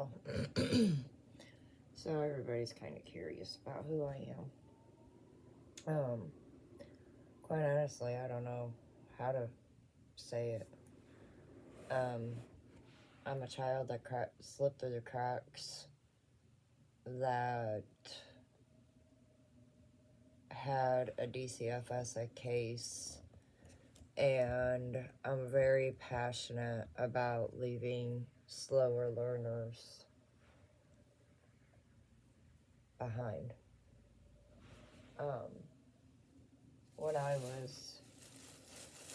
now. So everybody's kind of curious about who I am. Quite honestly, I don't know how to say it. Um, I'm a child that slipped through the cracks, that had a DCFS case, and I'm very passionate about leaving slower learners behind. Um, when I was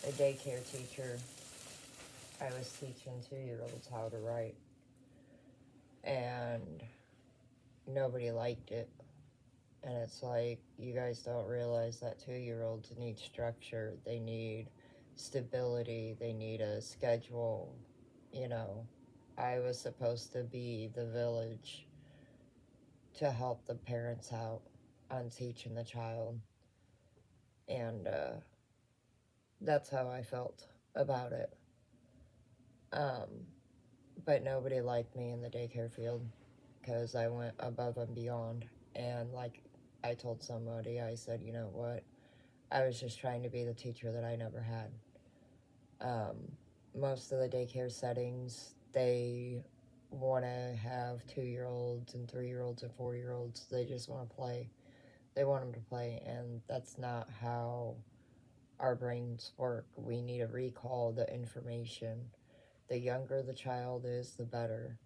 a daycare teacher, I was teaching 2-year-olds how to write, and nobody liked it. And it's like, you guys don't realize that 2-year-olds need structure, they need stability, they need a schedule. You know, I was supposed to be the village to help the parents out on teaching the child. And that's how I felt about it. But nobody liked me in the daycare field because I went above and beyond. And like I told somebody, I said, you know what? I was just trying to be the teacher that I never had. Most of the daycare settings, they want to have 2-year-olds and 3-year-olds and 4-year-olds. They just want to play. They want them to play, and that's not how our brains work. We need to recall the information. The younger the child is, the better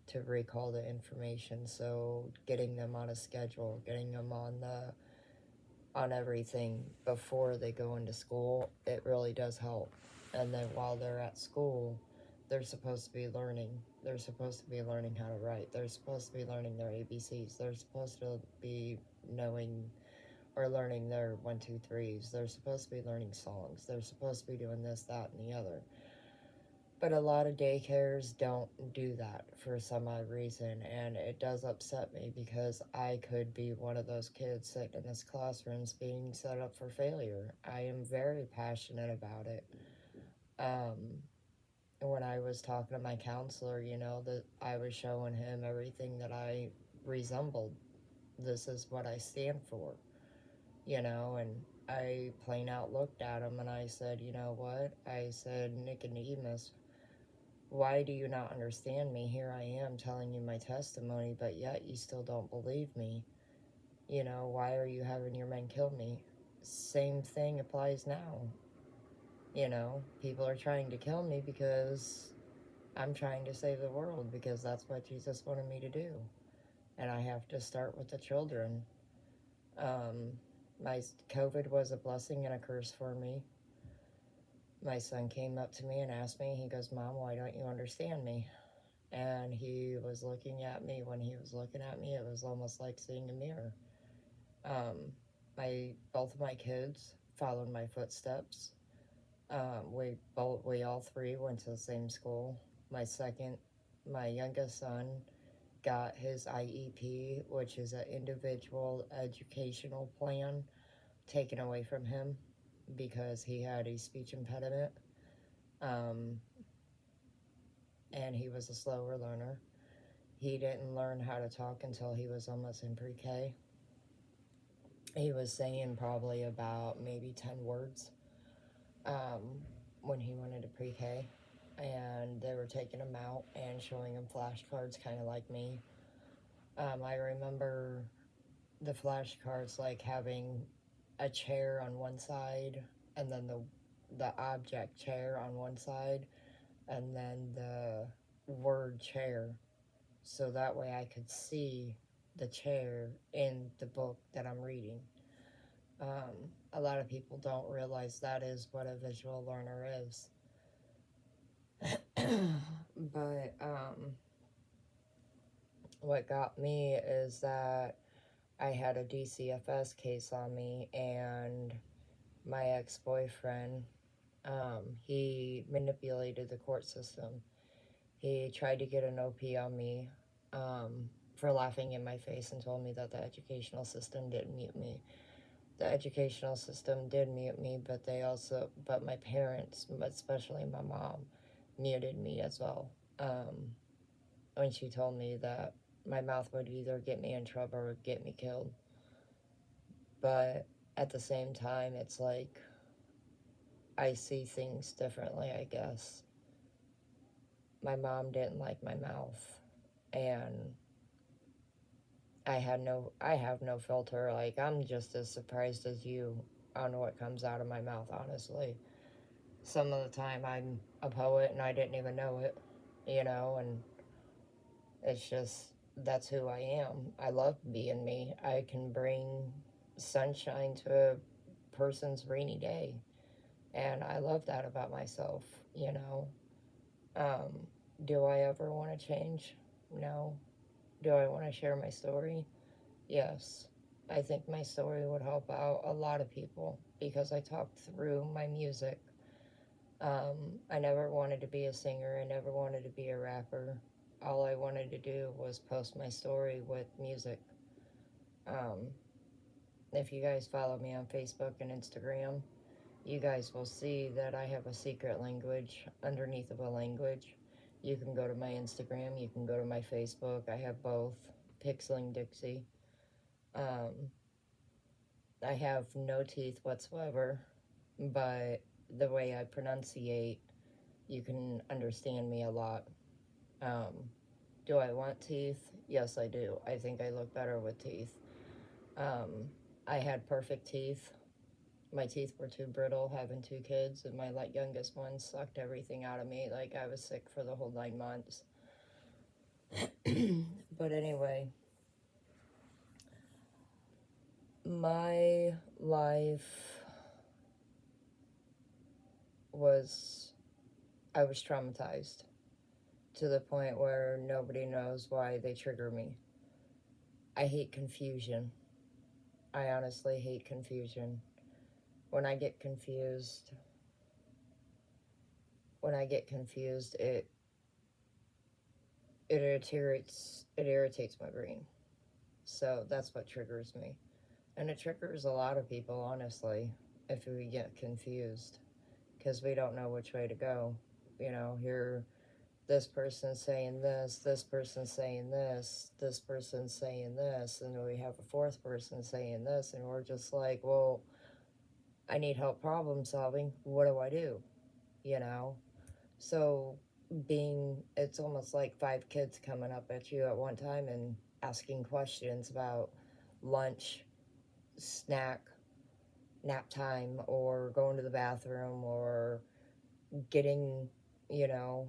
to recall the information. So getting them on a schedule, getting them on everything before they go into school, it really does help. And then while they're at school, they're supposed to be learning. They're supposed to be learning how to write. They're supposed to be learning their ABCs. They're supposed to be knowing or learning their 1, 2, 3s. They're supposed to be learning songs. They're supposed to be doing this, that, and the other. But a lot of daycares don't do that for some odd reason, and it does upset me because I could be one of those kids sitting in this classroom being set up for failure. I am very passionate about it. When I was talking to my counselor, you know, that I was showing him everything that I resembled. This is what I stand for, you know, and I plain out looked at him and I said, you know what? I said, Nicodemus, why do you not understand me? Here I am telling you my testimony, but yet you still don't believe me. You know, why are you having your men kill me? Same thing applies now. You know, people are trying to kill me because I'm trying to save the world, because that's what Jesus wanted me to do. And I have to start with the children. My COVID was a blessing and a curse for me. My son came up to me and asked me, he goes, Mom, why don't you understand me? And he was looking at me. When he was looking at me, it was almost like seeing a mirror. Both of my kids followed my footsteps. We all three went to the same school. My youngest son got his IEP, which is an individual educational plan, taken away from him because he had a speech impediment. And he was a slower learner. He didn't learn how to talk until he was almost in pre-K. He was saying probably about maybe 10 words when he went into pre-K. And they were taking him out and showing him flashcards, kind of like me. I remember the flashcards like having a chair on one side, and then the object chair on one side, and then the word chair, so that way I could see the chair in the book that I'm reading. A lot of people don't realize that is what a visual learner is. But what got me is that I had a DCFS case on me, and my ex-boyfriend, he manipulated the court system. He tried to get an OP on me for laughing in my face and told me that the educational system didn't mute me. The educational system did mute me, but my parents, especially my mom, muted me as well. when she told me that my mouth would either get me in trouble or get me killed. But at the same time, it's like I see things differently, I guess. My mom didn't like my mouth, and I have no filter. Like, I'm just as surprised as you on what comes out of my mouth, honestly. Some of the time I'm a poet and I didn't even know it, and it's just, that's who I am. I love being me. I can bring sunshine to a person's rainy day, and I love that about myself. Um, do I ever want to change? No. Do I want to share my story? Yes. I think my story would help out a lot of people because I talked through my music. I never wanted to be a singer. I never wanted to be a rapper. All I wanted to do was post my story with music. Um, if you guys follow me on Facebook and Instagram, you guys will see that I have a secret language underneath of a language. You can go to my Instagram, you can go to my Facebook. I have both. Pixeling Dixie. Um, I have no teeth whatsoever, but the way I pronunciate, you can understand me a lot. Um, do I want teeth? Yes, I do. I think I look better with teeth. Um, I had perfect teeth. My teeth were too brittle having two kids, and my youngest one sucked everything out of me. Like, I was sick for the whole 9 months. But anyway, my life was, I was traumatized to the point where nobody knows why they trigger me. I hate confusion. I honestly hate confusion. When I get confused, it irritates my brain. So that's what triggers me. And it triggers a lot of people, honestly, if we get confused, because we don't know which way to go. Here, this person's saying this person's saying this person's saying this, and then we have a fourth person saying this, and we're just like, well, I need help problem solving. What do I do? You know? So, it's almost like five kids coming up at you at one time and asking questions about lunch, snack, nap time, or going to the bathroom, or getting, you know,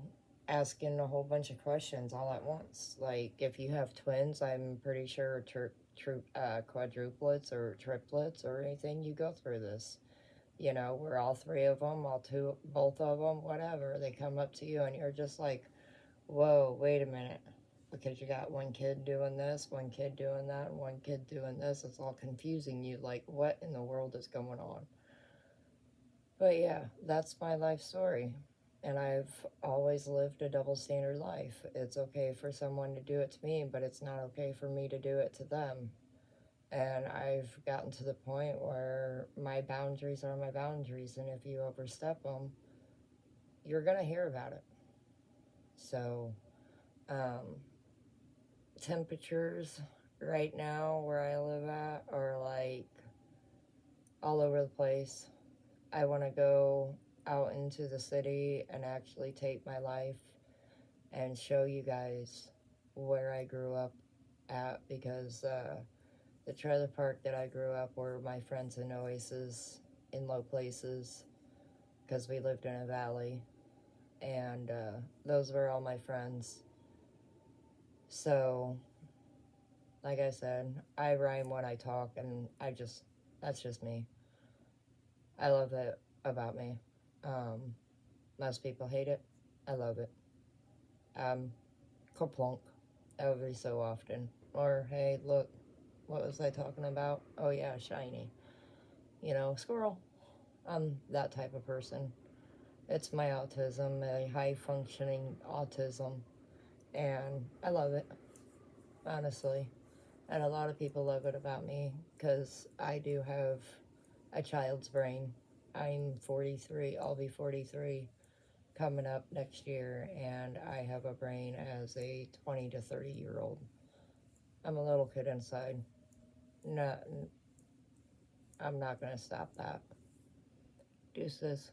asking a whole bunch of questions all at once. Like, if you have twins, I'm pretty sure quadruplets or triplets or anything, you go through this. We're all three of them, all two, both of them, whatever. They come up to you and you're just like, whoa, wait a minute. Because you got one kid doing this, one kid doing that, and one kid doing this. It's all confusing you. Like, what in the world is going on? But yeah, that's my life story. And I've always lived a double standard life. It's okay for someone to do it to me, but it's not okay for me to do it to them. And I've gotten to the point where my boundaries are my boundaries, and if you overstep them, you're going to hear about it. So, um, temperatures right now where I live at are like all over the place. I want to go out into the city and actually take my life and show you guys where I grew up at, because the trailer park that I grew up were my friends in oases in low places, because we lived in a valley, and those were all my friends. So, like I said, I rhyme when I talk, and that's just me. I love it about me. Most people hate it. I love it. Kerplunk every so often. Or, hey, look, what was I talking about? Oh, yeah, shiny. Squirrel. I'm that type of person. It's my autism, a high functioning autism, and I love it, honestly. And a lot of people love it about me because I do have a child's brain. I'm 43, I'll be 43 coming up next year, and I have a brain as a 20 to 30-year-old. I'm a little kid inside. No, I'm not going to stop that. Deuces.